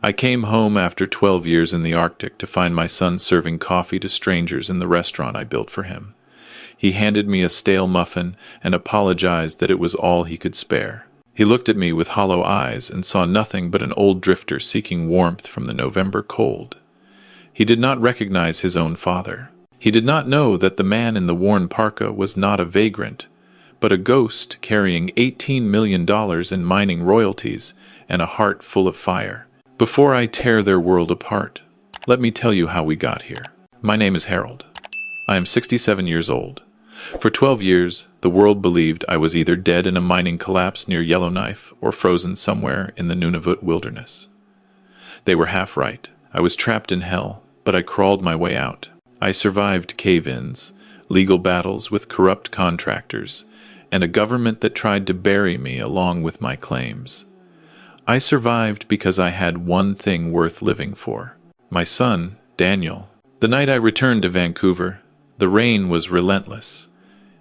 I came home after 12 years in the Arctic to find my son serving coffee to strangers in the restaurant I built for him. He handed me a stale muffin and apologized that it was all he could spare. He looked at me with hollow eyes and saw nothing but an old drifter seeking warmth from the November cold. He did not recognize his own father. He did not know that the man in the worn parka was not a vagrant, but a ghost carrying $18 million in mining royalties and a heart full of fire. Before I tear their world apart, let me tell you how we got here. My name is Harold. I am 67 years old. For 12 years, the world believed I was either dead in a mining collapse near Yellowknife or frozen somewhere in the Nunavut wilderness. They were half right. I was trapped in hell, but I crawled my way out. I survived cave-ins, legal battles with corrupt contractors, and a government that tried to bury me along with my claims. I survived because I had one thing worth living for. My son, Daniel. The night I returned to Vancouver, the rain was relentless.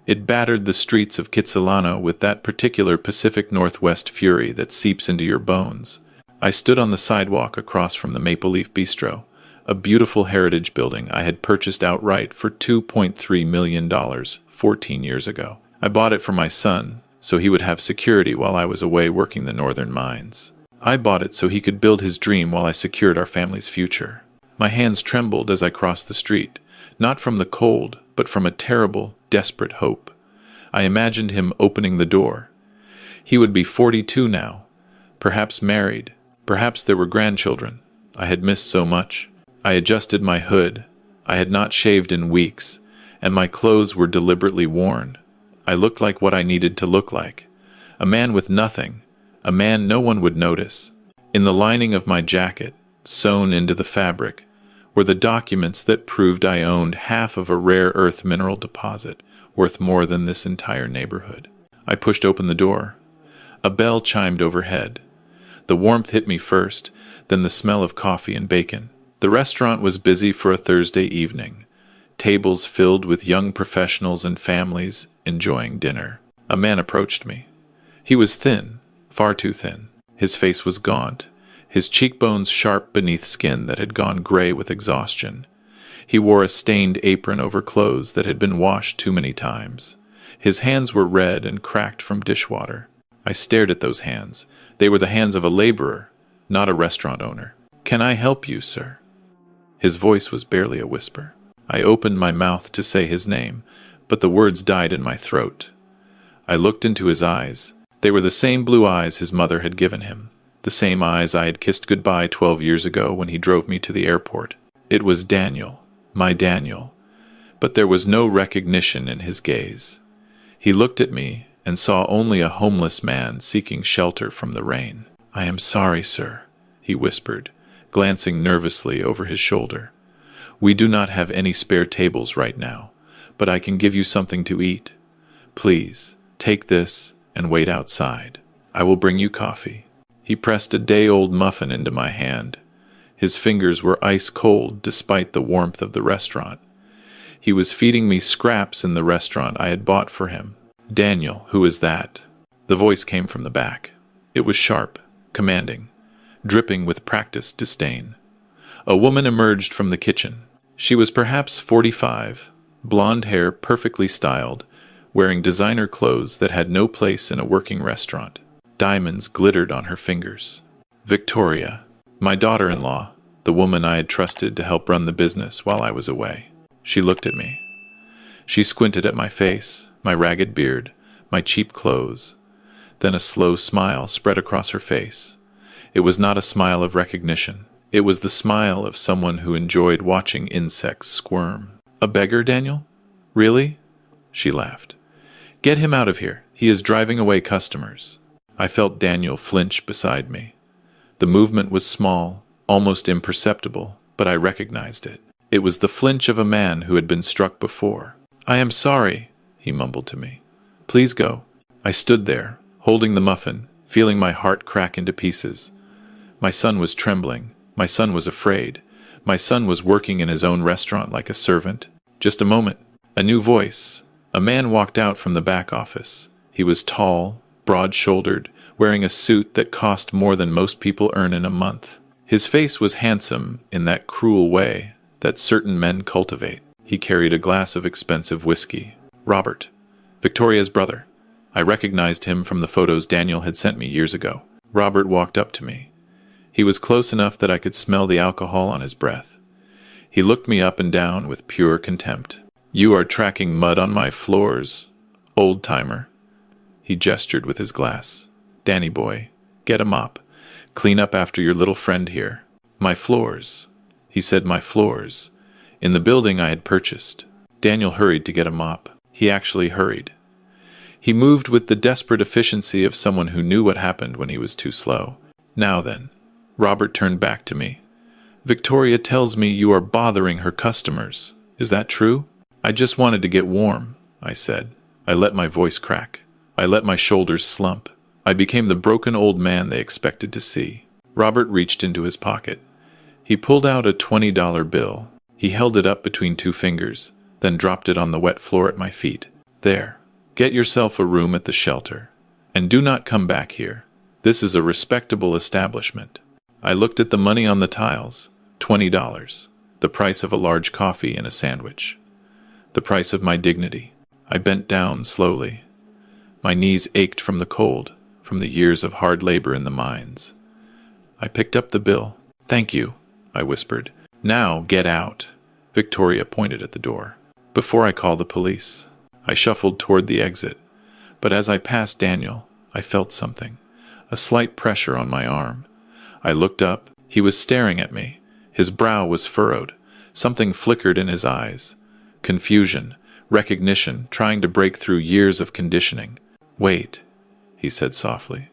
It battered the streets of Kitsilano with that particular Pacific Northwest fury that seeps into your bones. I stood on the sidewalk across from the Maple Leaf Bistro, a beautiful heritage building I had purchased outright for $2.3 million 14 years ago. I bought it for my son, so he would have security while I was away working the northern mines. I bought it so he could build his dream while I secured our family's future. My hands trembled as I crossed the street, not from the cold, but from a terrible, desperate hope. I imagined him opening the door. He would be 42 now, perhaps married, perhaps there were grandchildren. I had missed so much. I adjusted my hood. I had not shaved in weeks, and my clothes were deliberately worn. I looked like what I needed to look like. A man with nothing, a man no one would notice. In the lining of my jacket, sewn into the fabric, were the documents that proved I owned half of a rare earth mineral deposit worth more than this entire neighborhood. I pushed open the door. A bell chimed overhead. The warmth hit me first, then the smell of coffee and bacon. The restaurant was busy for a Thursday evening, tables filled with young professionals and families enjoying dinner. A man approached me. He was thin, far too thin. His face was gaunt, his cheekbones sharp beneath skin that had gone gray with exhaustion. He wore a stained apron over clothes that had been washed too many times. His hands were red and cracked from dishwater. I stared at those hands. They were the hands of a laborer, not a restaurant owner. "Can I help you, sir?" His voice was barely a whisper. I opened my mouth to say his name, but the words died in my throat. I looked into his eyes. They were the same blue eyes his mother had given him, the same eyes I had kissed goodbye 12 years ago when he drove me to the airport. It was Daniel, my Daniel, but there was no recognition in his gaze. He looked at me and saw only a homeless man seeking shelter from the rain. "I am sorry, sir," he whispered, glancing nervously over his shoulder. "We do not have any spare tables right now, but I can give you something to eat. Please, take this and wait outside. I will bring you coffee." He pressed a day-old muffin into my hand. His fingers were ice-cold despite the warmth of the restaurant. He was feeding me scraps in the restaurant I had bought for him. "Daniel, who is that?" The voice came from the back. It was sharp, commanding, dripping with practiced disdain. A woman emerged from the kitchen. She was perhaps 45, blonde hair perfectly styled, wearing designer clothes that had no place in a working restaurant. Diamonds glittered on her fingers. "Victoria, my daughter-in-law, the woman I had trusted to help run the business while I was away." She looked at me. She squinted at my face, my ragged beard, my cheap clothes. Then a slow smile spread across her face. It was not a smile of recognition. It was the smile of someone who enjoyed watching insects squirm. "A beggar, Daniel? Really?" She laughed. "Get him out of here. He is driving away customers." I felt Daniel flinch beside me. The movement was small, almost imperceptible, but I recognized it. It was the flinch of a man who had been struck before. "I am sorry," he mumbled to me. "Please go." I stood there, holding the muffin, feeling my heart crack into pieces. My son was trembling. My son was afraid. My son was working in his own restaurant like a servant. Just a moment. A new voice. A man walked out from the back office. He was tall, broad-shouldered, wearing a suit that cost more than most people earn in a month. His face was handsome in that cruel way that certain men cultivate. He carried a glass of expensive whiskey. Robert, Victoria's brother. I recognized him from the photos Daniel had sent me years ago. Robert walked up to me. He was close enough that I could smell the alcohol on his breath. He looked me up and down with pure contempt. "You are tracking mud on my floors, old-timer." He gestured with his glass. "Danny boy, get a mop. Clean up after your little friend here." "My floors," he said, "my floors. In the building I had purchased." Daniel hurried to get a mop. He actually hurried. He moved with the desperate efficiency of someone who knew what happened when he was too slow. "Now then," Robert turned back to me. "Victoria tells me you are bothering her customers. Is that true?" "I just wanted to get warm," I said. I let my voice crack. I let my shoulders slump. I became the broken old man they expected to see. Robert reached into his pocket. He pulled out a $20 bill. He held it up between two fingers, then dropped it on the wet floor at my feet. "There. Get yourself a room at the shelter. And do not come back here. This is a respectable establishment." I looked at the money on the tiles. $20. The price of a large coffee and a sandwich. The price of my dignity. I bent down slowly. My knees ached from the cold, from the years of hard labor in the mines. I picked up the bill. "Thank you," I whispered. "Now get out." Victoria pointed at the door. "Before I call the police." I shuffled toward the exit. But as I passed Daniel, I felt something. A slight pressure on my arm. I looked up. He was staring at me. His brow was furrowed. Something flickered in his eyes. Confusion, recognition, trying to break through years of conditioning. "Wait," he said softly.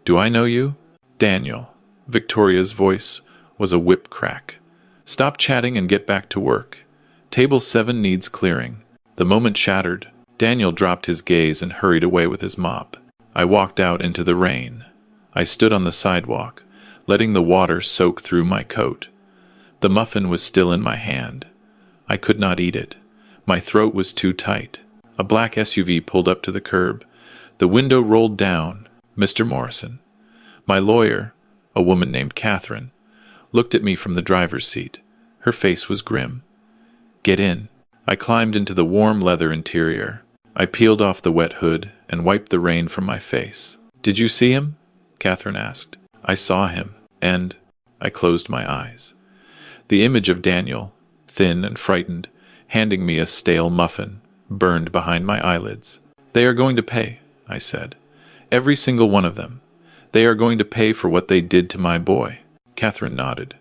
"Do I know you?" "Daniel." Victoria's voice was a whip crack. "Stop chatting and get back to work. Table 7 needs clearing." The moment shattered. Daniel dropped his gaze and hurried away with his mop. I walked out into the rain. I stood on the sidewalk, letting the water soak through my coat. The muffin was still in my hand. I could not eat it. My throat was too tight. A black SUV pulled up to the curb. The window rolled down. Mr. Morrison. My lawyer, a woman named Catherine, looked at me from the driver's seat. Her face was grim. "Get in." I climbed into the warm leather interior. I peeled off the wet hood and wiped the rain from my face. "Did you see him?" Catherine asked. "I saw him, and—" I closed my eyes. The image of Daniel, thin and frightened, handing me a stale muffin, burned behind my eyelids. "They are going to pay," I said. "Every single one of them. They are going to pay for what they did to my boy." Catherine nodded.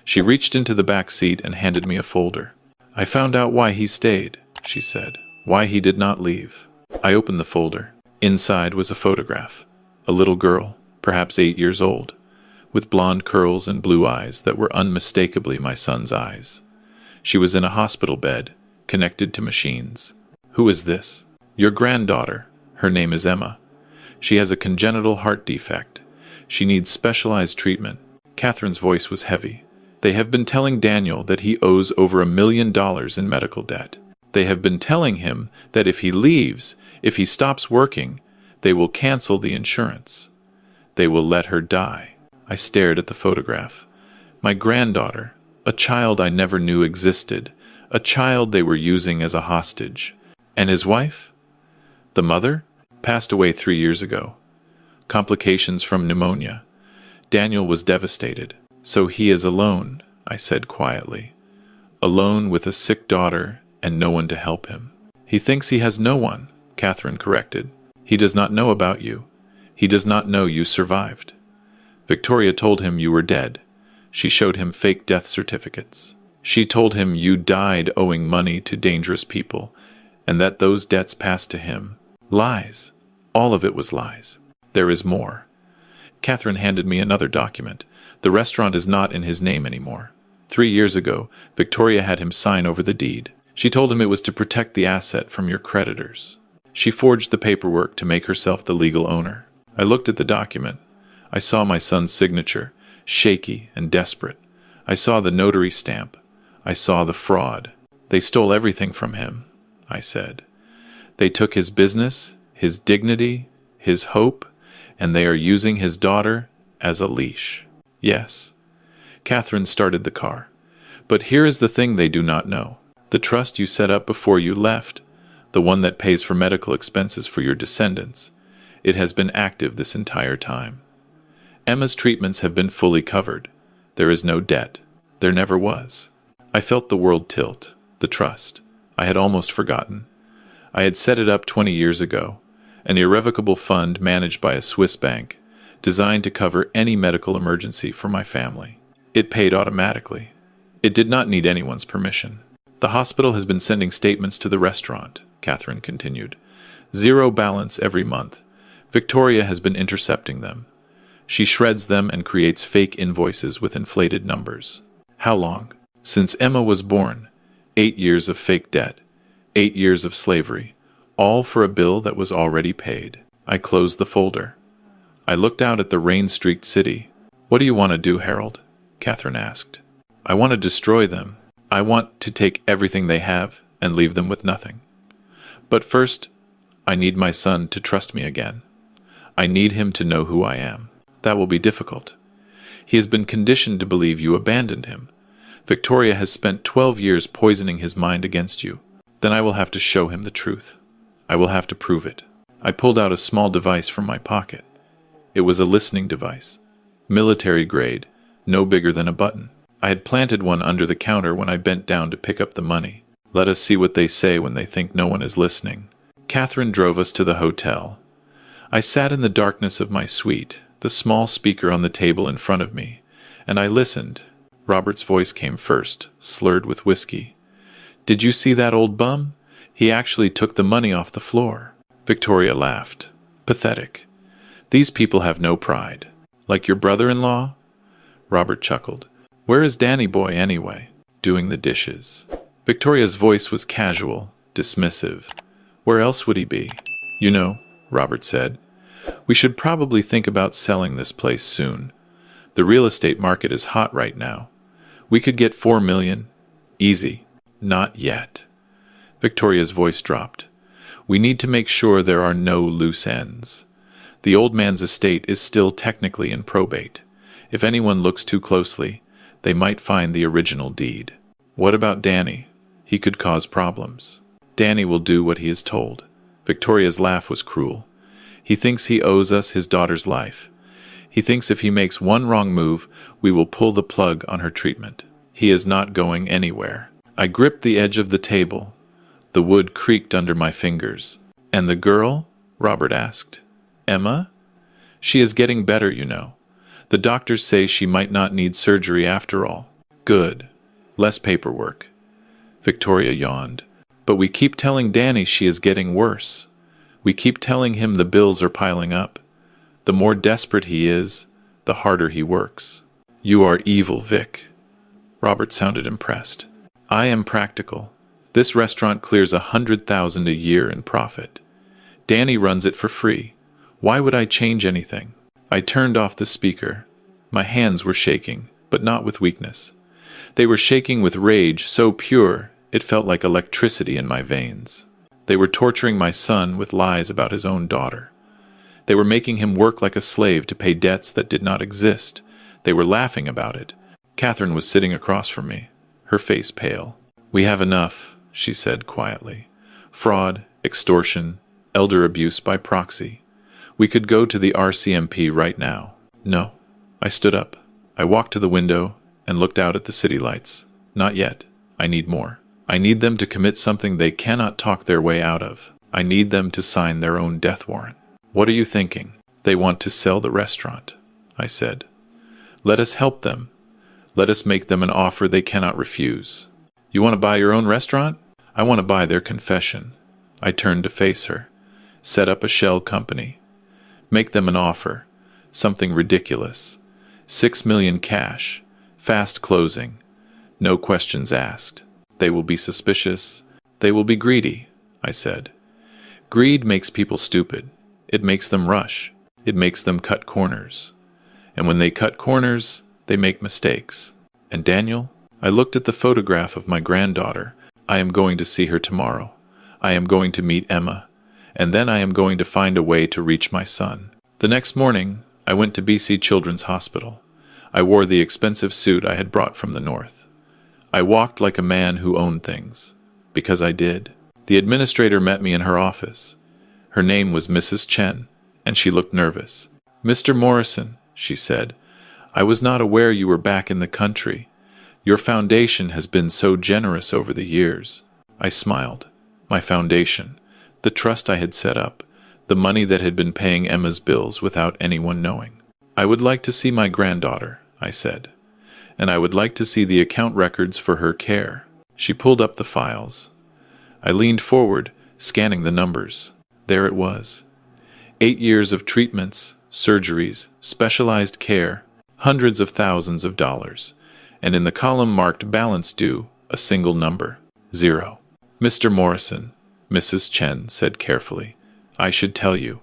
She reached into the back seat and handed me a folder. "I found out why he stayed," she said. "Why he did not leave." I opened the folder. Inside was a photograph. A little girl, perhaps 8 years old, with blonde curls and blue eyes that were unmistakably my son's eyes. She was in a hospital bed, connected to machines. "Who is this?" "Your granddaughter. Her name is Emma. She has a congenital heart defect. She needs specialized treatment." Catherine's voice was heavy. "They have been telling Daniel that he owes over $1 million in medical debt. They have been telling him that if he leaves, if he stops working, they will cancel the insurance. They will let her die." I stared at the photograph. My granddaughter, a child I never knew existed, a child they were using as a hostage. And his wife? The mother? Passed away 3 years ago. Complications from pneumonia. Daniel was devastated. "So he is alone," I said quietly. "Alone with a sick daughter and no one to help him." "He thinks he has no one," Catherine corrected. "He does not know about you. He does not know you survived. Victoria told him you were dead. She showed him fake death certificates. She told him you died owing money to dangerous people, and that those debts passed to him. Lies. All of it was lies. There is more." Catherine handed me another document. "The restaurant is not in his name anymore. 3 years ago, Victoria had him sign over the deed. She told him it was to protect the asset from your creditors. She forged the paperwork to make herself the legal owner." I looked at the document. I saw my son's signature, shaky and desperate. I saw the notary stamp. I saw the fraud. "They stole everything from him," I said. "They took his business, his dignity, his hope, and they are using his daughter as a leash." "Yes." Catherine started the car. But here is the thing they do not know. The trust you set up before you left, the one that pays for medical expenses for your descendants, it has been active this entire time. Emma's treatments have been fully covered. There is no debt. There never was. I felt the world tilt. The trust. I had almost forgotten. I had set it up 20 years ago, an irrevocable fund managed by a Swiss bank, designed to cover any medical emergency for my family. It paid automatically. It did not need anyone's permission. The hospital has been sending statements to the restaurant, Catherine continued. Zero balance every month. Victoria has been intercepting them. She shreds them and creates fake invoices with inflated numbers. How long? Since Emma was born. 8 years of fake debt. 8 years of slavery. All for a bill that was already paid. I closed the folder. I looked out at the rain-streaked city. What do you want to do, Harold? Catherine asked. I want to destroy them. I want to take everything they have and leave them with nothing. But first, I need my son to trust me again. I need him to know who I am. That will be difficult. He has been conditioned to believe you abandoned him. Victoria has spent 12 years poisoning his mind against you. Then I will have to show him the truth. I will have to prove it. I pulled out a small device from my pocket. It was a listening device. Military grade, no bigger than a button. I had planted one under the counter when I bent down to pick up the money. Let us see what they say when they think no one is listening. Catherine drove us to the hotel. I sat in the darkness of my suite, the small speaker on the table in front of me, and I listened. Robert's voice came first, slurred with whiskey. Did you see that old bum? He actually took the money off the floor. Victoria laughed. Pathetic. These people have no pride. Like your brother-in-law? Robert chuckled. Where is Danny boy anyway? Doing the dishes. Victoria's voice was casual, dismissive. Where else would he be? You know, Robert said, we should probably think about selling this place soon. The real estate market is hot right now. We could get $4 million. Easy. Not yet. Victoria's voice dropped. We need to make sure there are no loose ends. The old man's estate is still technically in probate. If anyone looks too closely, they might find the original deed. What about Danny? He could cause problems. Danny will do what he is told. Victoria's laugh was cruel. He thinks he owes us his daughter's life. He thinks if he makes one wrong move, we will pull the plug on her treatment. He is not going anywhere. I gripped the edge of the table. The wood creaked under my fingers. And the girl? Robert asked. Emma? She is getting better, you know. The doctors say she might not need surgery after all. Good. Less paperwork. Victoria yawned. But we keep telling Danny she is getting worse. We keep telling him the bills are piling up. The more desperate he is, the harder he works. You are evil, Vic. Robert sounded impressed. I am practical. This restaurant clears $100,000 a year in profit. Danny runs it for free. Why would I change anything? I turned off the speaker. My hands were shaking, but not with weakness. They were shaking with rage so pure it felt like electricity in my veins. They were torturing my son with lies about his own daughter. They were making him work like a slave to pay debts that did not exist. They were laughing about it. Catherine was sitting across from me, her face pale. We have enough, she said quietly. Fraud, extortion, elder abuse by proxy. We could go to the RCMP right now. No. I stood up. I walked to the window and looked out at the city lights. Not yet. I need more. I need them to commit something they cannot talk their way out of. I need them to sign their own death warrant. What are you thinking? They want to sell the restaurant, I said. Let us help them. Let us make them an offer they cannot refuse. You want to buy your own restaurant? I want to buy their confession. I turned to face her. Set up a shell company. Make them an offer. Something ridiculous. 6 million cash. Fast closing. No questions asked. They will be suspicious. They will be greedy, I said. Greed makes people stupid. It makes them rush. It makes them cut corners. And when they cut corners, they make mistakes. And Daniel? I looked at the photograph of my granddaughter. I am going to see her tomorrow. I am going to meet Emma. And then I am going to find a way to reach my son. The next morning, I went to BC Children's Hospital. I wore the expensive suit I had brought from the north. I walked like a man who owned things, because I did. The administrator met me in her office. Her name was Mrs. Chen, and she looked nervous. "Mr. Morrison," she said, "I was not aware you were back in the country. Your foundation has been so generous over the years." I smiled. My foundation, the trust I had set up, the money that had been paying Emma's bills without anyone knowing. "I would like to see my granddaughter," I said, "and I would like to see the account records for her care." She pulled up the files. I leaned forward, scanning the numbers. There it was. 8 years of treatments, surgeries, specialized care, hundreds of thousands of dollars, and in the column marked balance due, a single number, 0. "Mr. Morrison," Mrs. Chen said carefully, "I should tell you,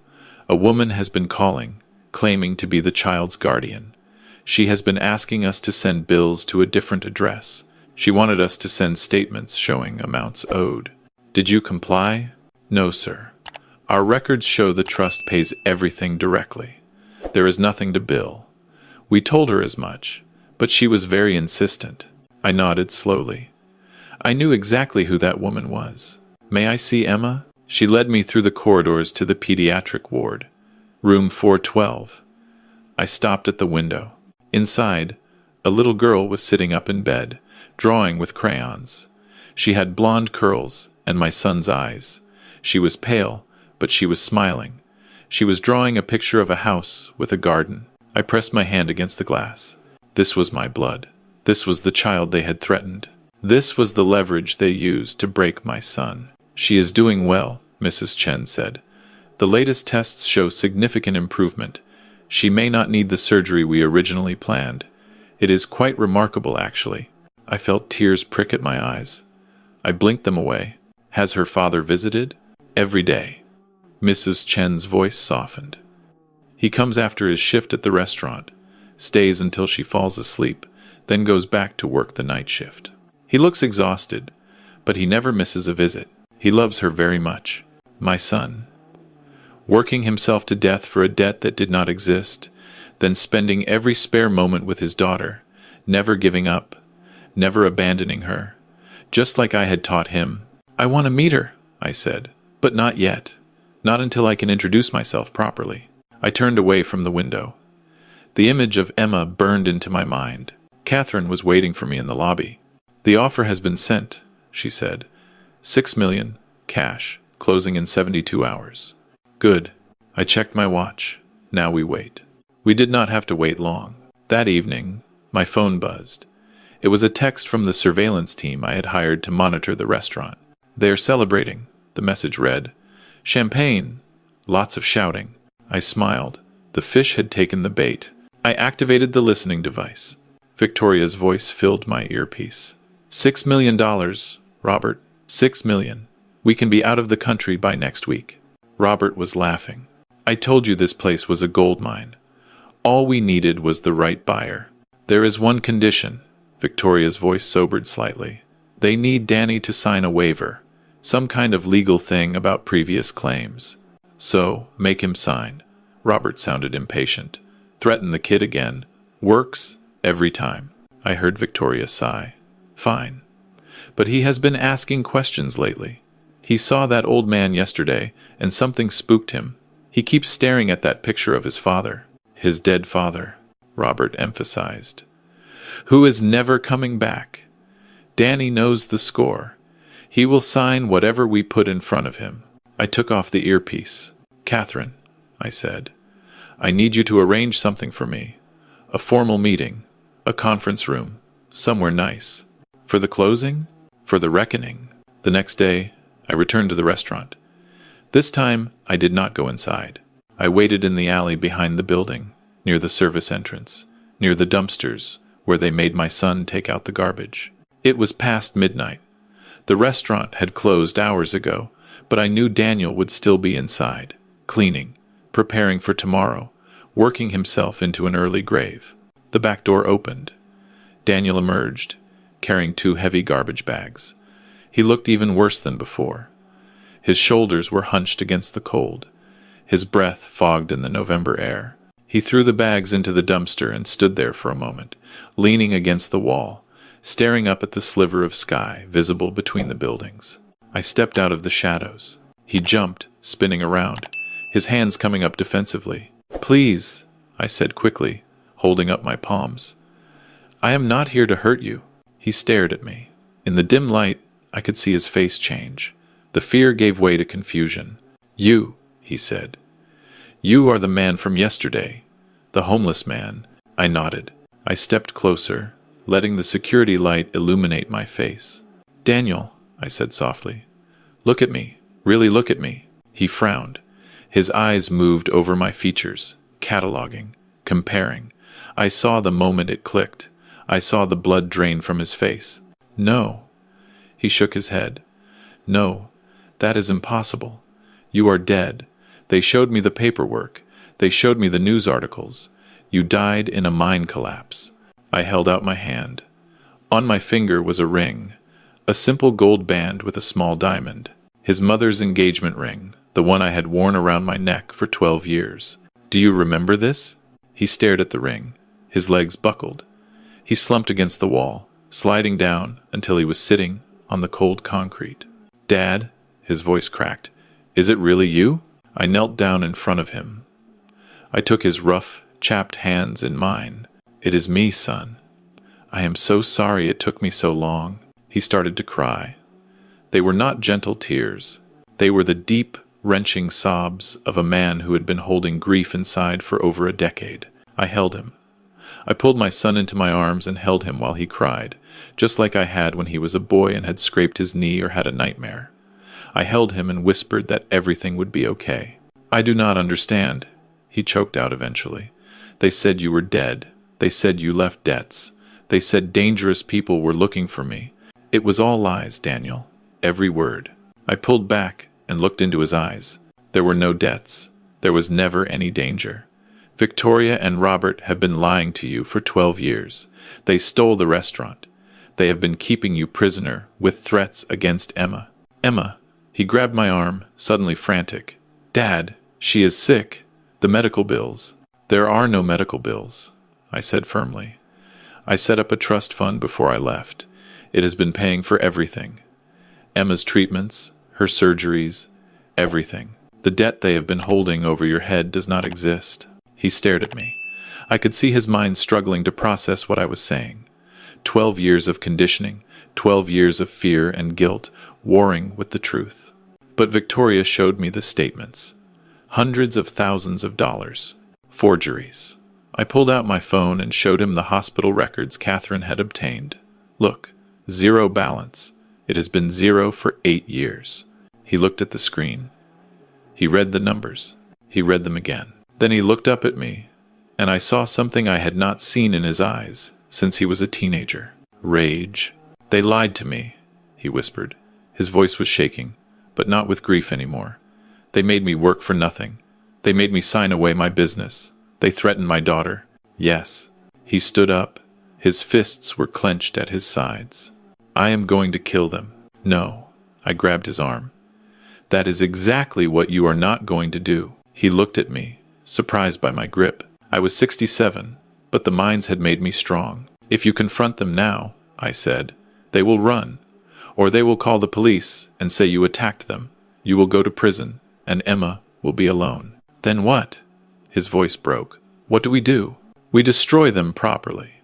a woman has been calling, claiming to be the child's guardian. She has been asking us to send bills to a different address. She wanted us to send statements showing amounts owed. Did you comply?" "No, sir. Our records show the trust pays everything directly. There is nothing to bill." We told her as much, but she was very insistent. I nodded slowly. I knew exactly who that woman was. "May I see Emma?" She led me through the corridors to the pediatric ward, room 412. I stopped at the window. Inside, a little girl was sitting up in bed, drawing with crayons. She had blonde curls and my son's eyes. She was pale, but she was smiling. She was drawing a picture of a house with a garden. I pressed my hand against the glass. This was my blood. This was the child they had threatened. This was the leverage they used to break my son. "She is doing well," Mrs. Chen said. "The latest tests show significant improvement. She may not need the surgery we originally planned. It is quite remarkable, actually." I felt tears prick at my eyes. I blinked them away. "Has her father visited?" "Every day." Mrs. Chen's voice softened. "He comes after his shift at the restaurant, stays until she falls asleep, then goes back to work the night shift. He looks exhausted, but he never misses a visit. He loves her very much. My son. Working himself to death for a debt that did not exist, then spending every spare moment with his daughter, never giving up, never abandoning her, just like I had taught him. "I want to meet her," I said, "but not yet. Not until I can introduce myself properly." I turned away from the window. The image of Emma burned into my mind. Catherine was waiting for me in the lobby. "The offer has been sent," she said. $6 million, cash, closing in 72 hours. "Good." I checked my watch. Now we wait. We did not have to wait long. That evening, my phone buzzed. It was a text from the surveillance team I had hired to monitor the restaurant. "They're celebrating," the message read. "Champagne." Lots of shouting. I smiled. The fish had taken the bait. I activated the listening device. Victoria's voice filled my earpiece. $6 million, Robert. $6 million. We can be out of the country by next week." Robert was laughing. "I told you this place was a gold mine. All we needed was the right buyer. There is one condition." Victoria's voice sobered slightly. "They need Danny to sign a waiver. Some kind of legal thing about previous claims. So, make him sign." Robert sounded impatient. "Threaten the kid again. Works every time." I heard Victoria sigh. "Fine. But he has been asking questions lately. He saw that old man yesterday, and something spooked him. He keeps staring at that picture of his father. His dead father," Robert emphasized. "Who is never coming back. Danny knows the score. He will sign whatever we put in front of him." I took off the earpiece. "Catherine," I said, "I need you to arrange something for me. A formal meeting, a conference room, somewhere nice. For the closing? For the reckoning." The next day, I returned to the restaurant. This time, I did not go inside. I waited in the alley behind the building, near the service entrance, near the dumpsters, where they made my son take out the garbage. It was past midnight. The restaurant had closed hours ago, but I knew Daniel would still be inside, cleaning, preparing for tomorrow, working himself into an early grave. The back door opened. Daniel emerged, carrying 2 heavy garbage bags. He looked even worse than before. His shoulders were hunched against the cold, his breath fogged in the November air. He threw the bags into the dumpster and stood there for a moment, leaning against the wall, staring up at the sliver of sky visible between the buildings. I stepped out of the shadows. He jumped, spinning around, his hands coming up defensively. "Please," I said quickly, holding up my palms. "I am not here to hurt you." He stared at me. In the dim light, I could see his face change. The fear gave way to confusion. "You," he said. "You are the man from yesterday. The homeless man." I nodded. I stepped closer, letting the security light illuminate my face. "Daniel," I said softly. "Look at me. Really look at me." He frowned. His eyes moved over my features, cataloging, comparing. I saw the moment it clicked. I saw the blood drain from his face. "No." He shook his head. "No, that is impossible. You are dead. They showed me the paperwork. They showed me the news articles. You died in a mine collapse." I held out my hand. On my finger was a ring, a simple gold band with a small diamond. His mother's engagement ring, the one I had worn around my neck for 12 years. "Do you remember this?" He stared at the ring. His legs buckled. He slumped against the wall, sliding down until he was sitting on the cold concrete. "Dad," his voice cracked, "is it really you?" I knelt down in front of him. I took his rough, chapped hands in mine. "It is me, son. I am so sorry it took me so long." He started to cry. They were not gentle tears. They were the deep, wrenching sobs of a man who had been holding grief inside for over a decade. I held him. I pulled my son into my arms and held him while he cried, just like I had when he was a boy and had scraped his knee or had a nightmare. I held him and whispered that everything would be okay. "I do not understand," he choked out eventually. "They said you were dead. They said you left debts. They said dangerous people were looking for me. It was all lies, Daniel. Every word." I pulled back and looked into his eyes. There were no debts. There was never any danger. Victoria and Robert have been lying to you for 12 years. They stole the restaurant. They have been keeping you prisoner with threats against Emma. "Emma." He grabbed my arm, suddenly frantic. "Dad, she is sick. The medical bills." "There are no medical bills," I said firmly. "I set up a trust fund before I left. It has been paying for everything. Emma's treatments, her surgeries, everything. The debt they have been holding over your head does not exist." He stared at me. I could see his mind struggling to process what I was saying. 12 years of conditioning, 12 years of fear and guilt, warring with the truth. But Victoria showed me the statements. Hundreds of thousands of dollars. Forgeries. I pulled out my phone and showed him the hospital records Catherine had obtained. "Look, zero balance. It has been zero for 8 years. He looked at the screen. He read the numbers. He read them again. Then he looked up at me, and I saw something I had not seen in his eyes since he was a teenager. Rage. "They lied to me," he whispered. His voice was shaking, but not with grief anymore. "They made me work for nothing. They made me sign away my business. They threatened my daughter." "Yes." He stood up. His fists were clenched at his sides. "I am going to kill them." "No." I grabbed his arm. "That is exactly what you are not going to do." He looked at me, surprised by my grip. I was 67, but the mines had made me strong. "If you confront them now," I said, "they will run. Or they will call the police and say you attacked them. You will go to prison, and Emma will be alone." "Then what?" His voice broke. "What do we do?" "We destroy them properly."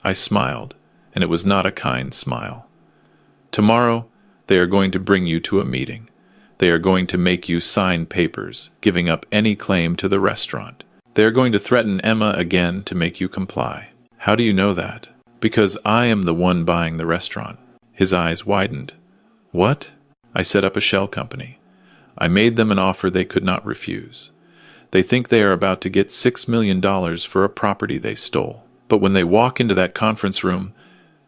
I smiled, and it was not a kind smile. "Tomorrow, they are going to bring you to a meeting. They are going to make you sign papers, giving up any claim to the restaurant. They are going to threaten Emma again to make you comply." "How do you know that?" "Because I am the one buying the restaurant." His eyes widened. "What?" "I set up a shell company. I made them an offer they could not refuse. They think they are about to get $6 million for a property they stole. But when they walk into that conference room,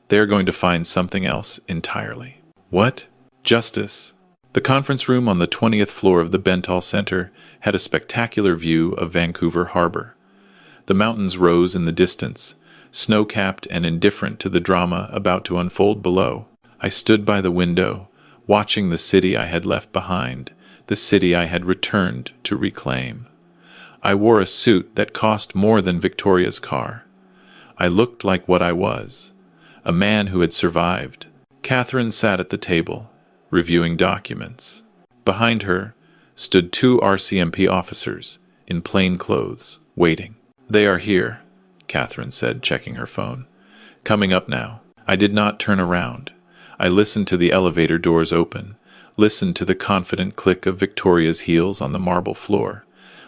they are going to find something else entirely." "What?" "Justice." The conference room on the 20th floor of the Bentall Center had a spectacular view of Vancouver Harbor. The mountains rose in the distance, snow-capped and indifferent to the drama about to unfold below. I stood by the window, watching the city I had left behind, the city I had returned to reclaim. I wore a suit that cost more than Victoria's car. I looked like what I was, a man who had survived. Catherine sat at the table, reviewing documents. Behind her stood two RCMP officers in plain clothes, waiting. "They are here," Catherine said, checking her phone. "Coming up now." I did not turn around. I listened to the elevator doors open, listened to the confident click of Victoria's heels on the marble floor,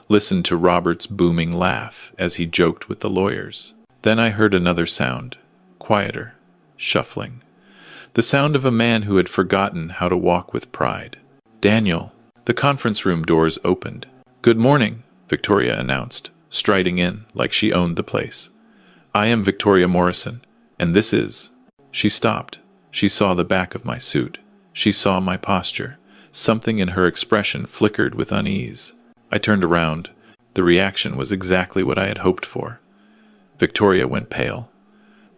listened to Robert's booming laugh as he joked with the lawyers. Then I heard another sound, quieter, shuffling. The sound of a man who had forgotten how to walk with pride. "Daniel." The conference room doors opened. "Good morning," Victoria announced, striding in like she owned the place. "I am Victoria Morrison, and this is—" She stopped. She saw the back of my suit. She saw my posture. Something in her expression flickered with unease. I turned around. The reaction was exactly what I had hoped for. Victoria went pale.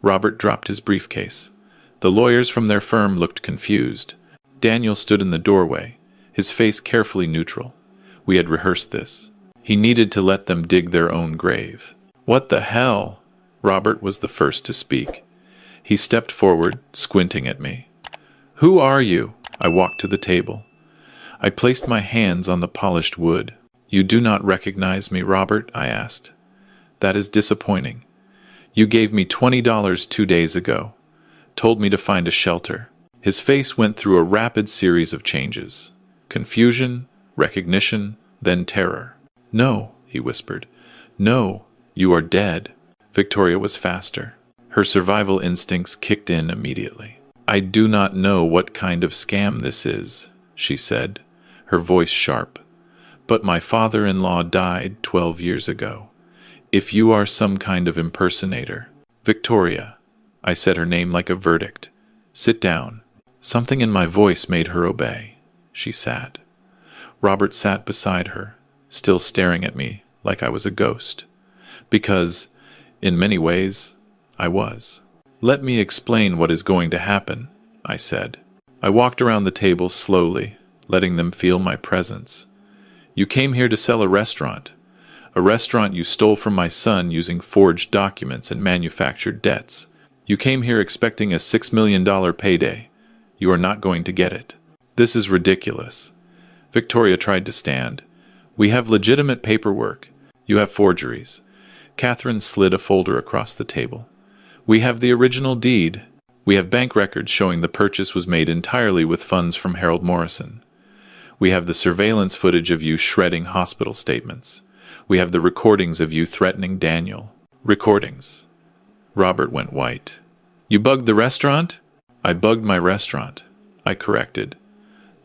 Robert dropped his briefcase. The lawyers from their firm looked confused. Daniel stood in the doorway, his face carefully neutral. We had rehearsed this. He needed to let them dig their own grave. "What the hell?" Robert was the first to speak. He stepped forward, squinting at me. "Who are you?" I walked to the table. I placed my hands on the polished wood. "You do not recognize me, Robert?" I asked. "That is disappointing. You gave me $20 2 days ago. Told me to find a shelter." His face went through a rapid series of changes. Confusion, recognition, then terror. "No," he whispered. "No, you are dead." Victoria was faster. Her survival instincts kicked in immediately. "I do not know what kind of scam this is," she said, her voice sharp. "But my father-in-law died 12 years ago. If you are some kind of impersonator—" "Victoria," I said her name like a verdict. "Sit down." Something in my voice made her obey. She sat. Robert sat beside her, still staring at me like I was a ghost. Because, in many ways, I was. "Let me explain what is going to happen," I said. I walked around the table slowly, letting them feel my presence. "You came here to sell a restaurant you stole from my son using forged documents and manufactured debts. You came here expecting a $6 million payday. You are not going to get it." "This is ridiculous." Victoria tried to stand. "We have legitimate paperwork. You have forgeries." Catherine slid a folder across the table. "We have the original deed. We have bank records showing the purchase was made entirely with funds from Harold Morrison. We have the surveillance footage of you shredding hospital statements. We have the recordings of you threatening Daniel." "Recordings." Robert went white. "You bugged the restaurant?" "I bugged my restaurant," I corrected.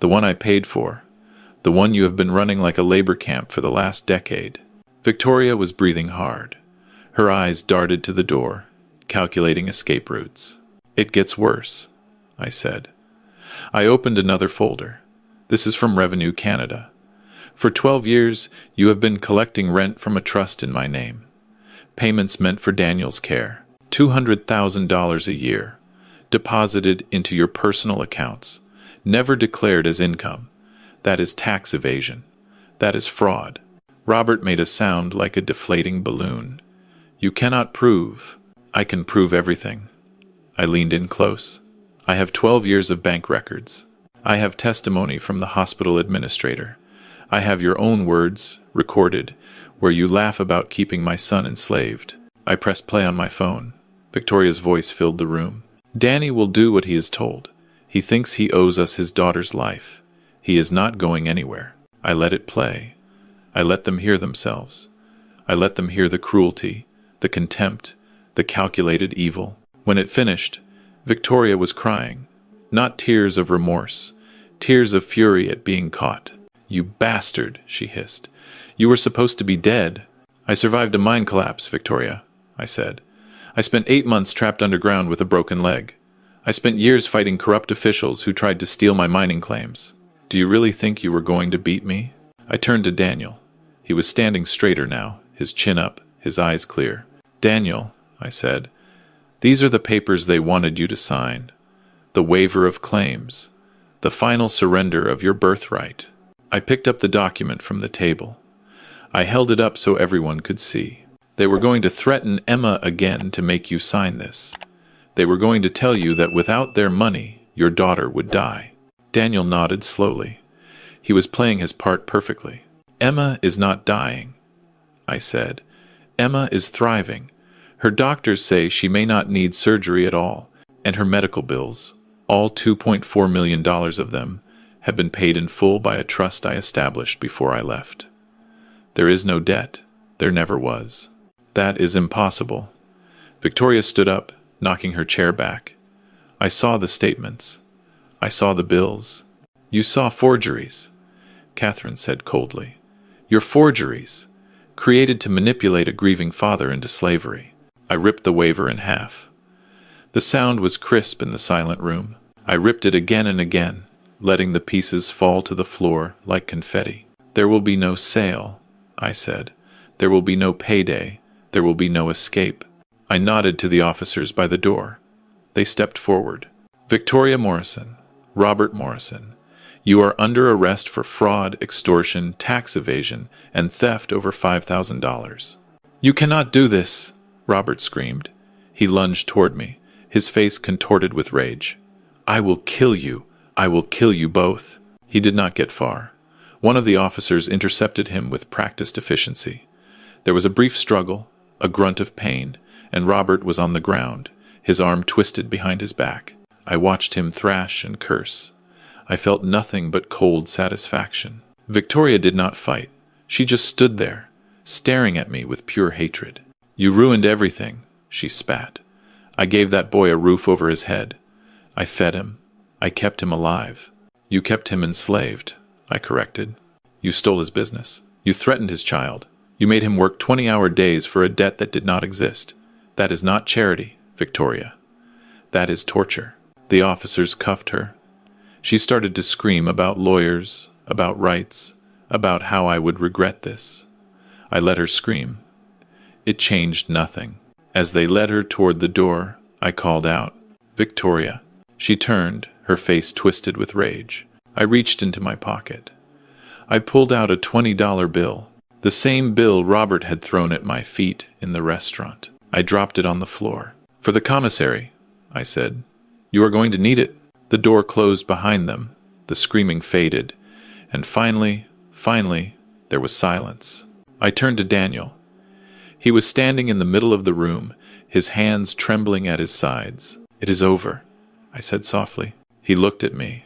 "The one I paid for. The one you have been running like a labor camp for the last decade." Victoria was breathing hard. Her eyes darted to the door, calculating escape routes. "It gets worse," I said. I opened another folder. "This is from Revenue Canada. For 12 years, you have been collecting rent from a trust in my name. Payments meant for Daniel's care. $200,000 a year. Deposited into your personal accounts. Never declared as income. That is tax evasion. That is fraud." Robert made a sound like a deflating balloon. "You cannot prove." "I can prove everything." I leaned in close. "I have 12 years of bank records. I have testimony from the hospital administrator. I have your own words, recorded, where you laugh about keeping my son enslaved." I pressed play on my phone. Victoria's voice filled the room. "Danny will do what he is told. He thinks he owes us his daughter's life. He is not going anywhere." I let it play. I let them hear themselves. I let them hear the cruelty, the contempt, the calculated evil. When it finished, Victoria was crying. Not tears of remorse, tears of fury at being caught. "You bastard," she hissed. "You were supposed to be dead." "I survived a mine collapse, Victoria," I said. "I spent 8 months trapped underground with a broken leg. I spent years fighting corrupt officials who tried to steal my mining claims. Do you really think you were going to beat me?" I turned to Daniel. He was standing straighter now, his chin up, his eyes clear. "Daniel," I said, "these are the papers they wanted you to sign. The waiver of claims. The final surrender of your birthright." I picked up the document from the table. I held it up so everyone could see. They were going to threaten Emma again to make you sign this. They were going to tell you that without their money, your daughter would die. Daniel nodded slowly. He was playing his part perfectly. Emma is not dying, I said. Emma is thriving. Her doctors say she may not need surgery at all, and her medical bills, all $2.4 million of them, have been paid in full by a trust I established before I left. There is no debt. There never was. That is impossible. Victoria stood up, knocking her chair back. I saw the statements. I saw the bills. You saw forgeries, Catherine said coldly. Your forgeries, created to manipulate a grieving father into slavery. I ripped the waiver in half. The sound was crisp in the silent room. I ripped it again and again, letting the pieces fall to the floor like confetti. There will be no sale, I said. There will be no payday. There will be no escape. I nodded to the officers by the door. They stepped forward. Victoria Morrison, Robert Morrison, you are under arrest for fraud, extortion, tax evasion, and theft over $5,000. You cannot do this, Robert screamed. He lunged toward me, his face contorted with rage. I will kill you. I will kill you both. He did not get far. One of the officers intercepted him with practiced efficiency. There was a brief struggle, a grunt of pain, and Robert was on the ground, his arm twisted behind his back. I watched him thrash and curse. I felt nothing but cold satisfaction. Victoria did not fight. She just stood there, staring at me with pure hatred. You ruined everything, she spat. I gave that boy a roof over his head. I fed him. I kept him alive. You kept him enslaved, I corrected. You stole his business. You threatened his child. You made him work 20-hour days for a debt that did not exist. That is not charity, Victoria. That is torture. The officers cuffed her. She started to scream about lawyers, about rights, about how I would regret this. I let her scream. It changed nothing. As they led her toward the door, I called out, Victoria. She turned, her face twisted with rage. I reached into my pocket. I pulled out a $20 bill, the same bill Robert had thrown at my feet in the restaurant. I dropped it on the floor. For the commissary, I said. You are going to need it. The door closed behind them. The screaming faded. And finally, there was silence. I turned to Daniel. He was standing in the middle of the room, his hands trembling at his sides. It is over, I said softly. He looked at me.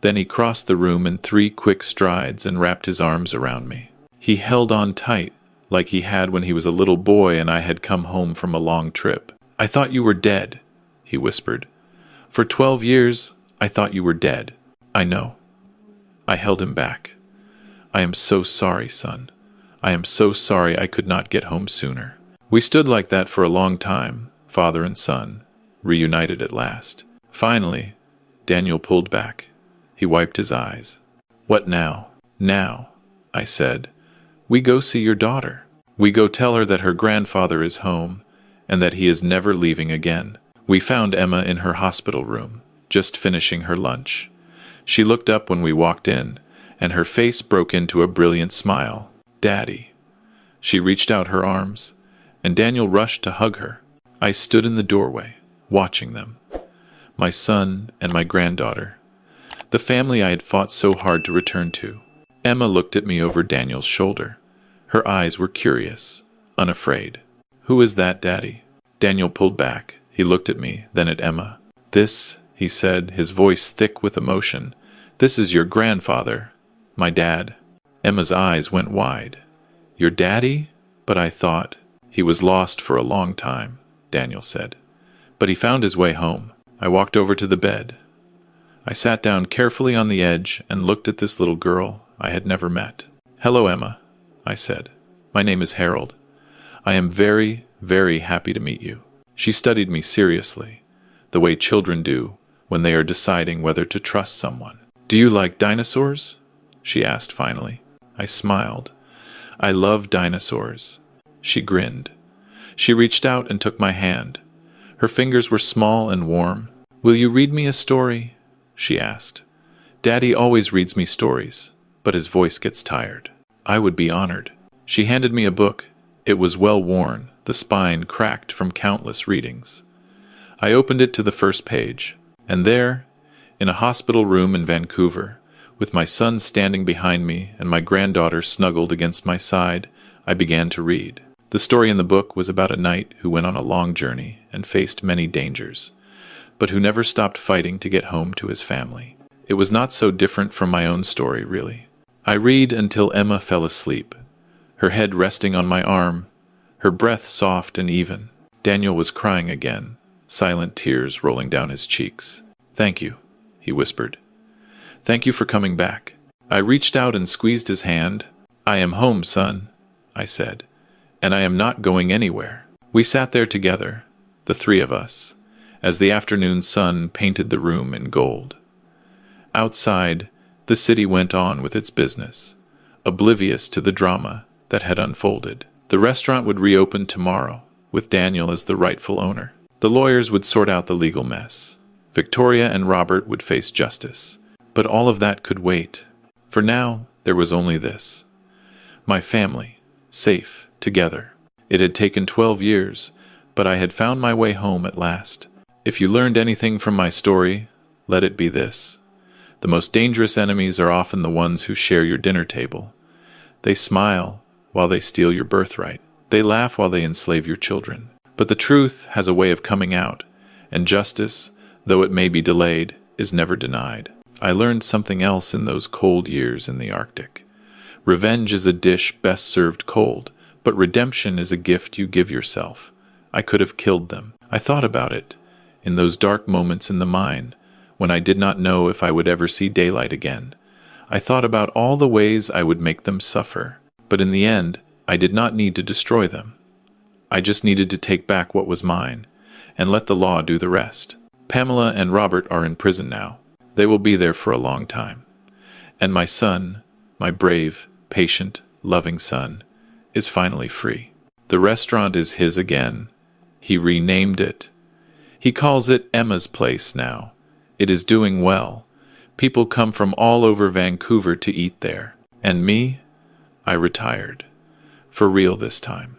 Then he crossed the room in 3 quick strides and wrapped his arms around me. He held on tight, like he had when he was a little boy and I had come home from a long trip. I thought you were dead, he whispered. For 12 years, I thought you were dead. I know. I held him back. I am so sorry, son. I am so sorry I could not get home sooner. We stood like that for a long time, father and son, reunited at last. Finally, Daniel pulled back. He wiped his eyes. What now? Now, I said, we go see your daughter. We go tell her that her grandfather is home and that he is never leaving again. We found Emma in her hospital room, just finishing her lunch. She looked up when we walked in, and her face broke into a brilliant smile. Daddy. She reached out her arms, and Daniel rushed to hug her. I stood in the doorway, watching them. My son and my granddaughter. The family I had fought so hard to return to. Emma looked at me over Daniel's shoulder. Her eyes were curious, unafraid. Who is that, Daddy? Daniel pulled back. He looked at me, then at Emma. This, he said, his voice thick with emotion, this is your grandfather, my dad. Emma's eyes went wide. Your daddy? But I thought. He was lost for a long time, Daniel said. But he found his way home. I walked over to the bed. I sat down carefully on the edge and looked at this little girl I had never met. Hello, Emma, I said. My name is Harold. I am very, very happy to meet you. She studied me seriously, the way children do when they are deciding whether to trust someone. Do you like dinosaurs? She asked finally. I smiled. I love dinosaurs. She grinned. She reached out and took my hand. Her fingers were small and warm. Will you read me a story? She asked. Daddy always reads me stories, but his voice gets tired. I would be honored. She handed me a book. It was well worn, the spine cracked from countless readings. I opened it to the first page, and there, in a hospital room in Vancouver, with my son standing behind me and my granddaughter snuggled against my side, I began to read. The story in the book was about a knight who went on a long journey and faced many dangers, but who never stopped fighting to get home to his family. It was not so different from my own story, really. I read until Emma fell asleep, her head resting on my arm, her breath soft and even. Daniel was crying again, silent tears rolling down his cheeks. "Thank you," he whispered. "Thank you for coming back." I reached out and squeezed his hand. "I am home, son," I said, "and I am not going anywhere." We sat there together, the three of us, as the afternoon sun painted the room in gold. Outside, the city went on with its business, oblivious to the drama that had unfolded. The restaurant would reopen tomorrow, with Daniel as the rightful owner. The lawyers would sort out the legal mess. Victoria and Robert would face justice. But all of that could wait. For now, there was only this. My family, safe, together. It had taken 12 years, but I had found my way home at last. If you learned anything from my story, let it be this. The most dangerous enemies are often the ones who share your dinner table. They smile while they steal your birthright. They laugh while they enslave your children. But the truth has a way of coming out, and justice, though it may be delayed, is never denied. I learned something else in those cold years in the Arctic. Revenge is a dish best served cold, but redemption is a gift you give yourself. I could have killed them. I thought about it, in those dark moments in the mine, when I did not know if I would ever see daylight again. I thought about all the ways I would make them suffer. But in the end, I did not need to destroy them. I just needed to take back what was mine, and let the law do the rest. Pamela and Robert are in prison now. They will be there for a long time. And my son, my brave, patient, loving son, is finally free. The restaurant is his again. He renamed it. He calls it Emma's Place now. It is doing well. People come from all over Vancouver to eat there. And me? I retired. For real this time.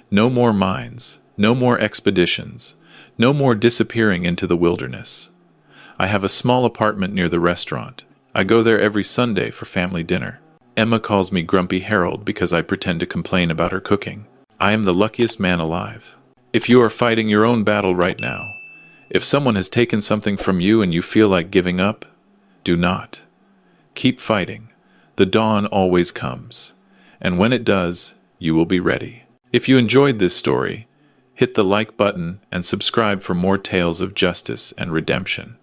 No more mines, no more expeditions, no more disappearing into the wilderness. I have a small apartment near the restaurant. I go there every Sunday for family dinner. Emma calls me Grumpy Harold because I pretend to complain about her cooking. I am the luckiest man alive. If you are fighting your own battle right now, if someone has taken something from you and you feel like giving up, do not. Keep fighting. The dawn always comes. And when it does, you will be ready. If you enjoyed this story, hit the like button and subscribe for more tales of justice and redemption.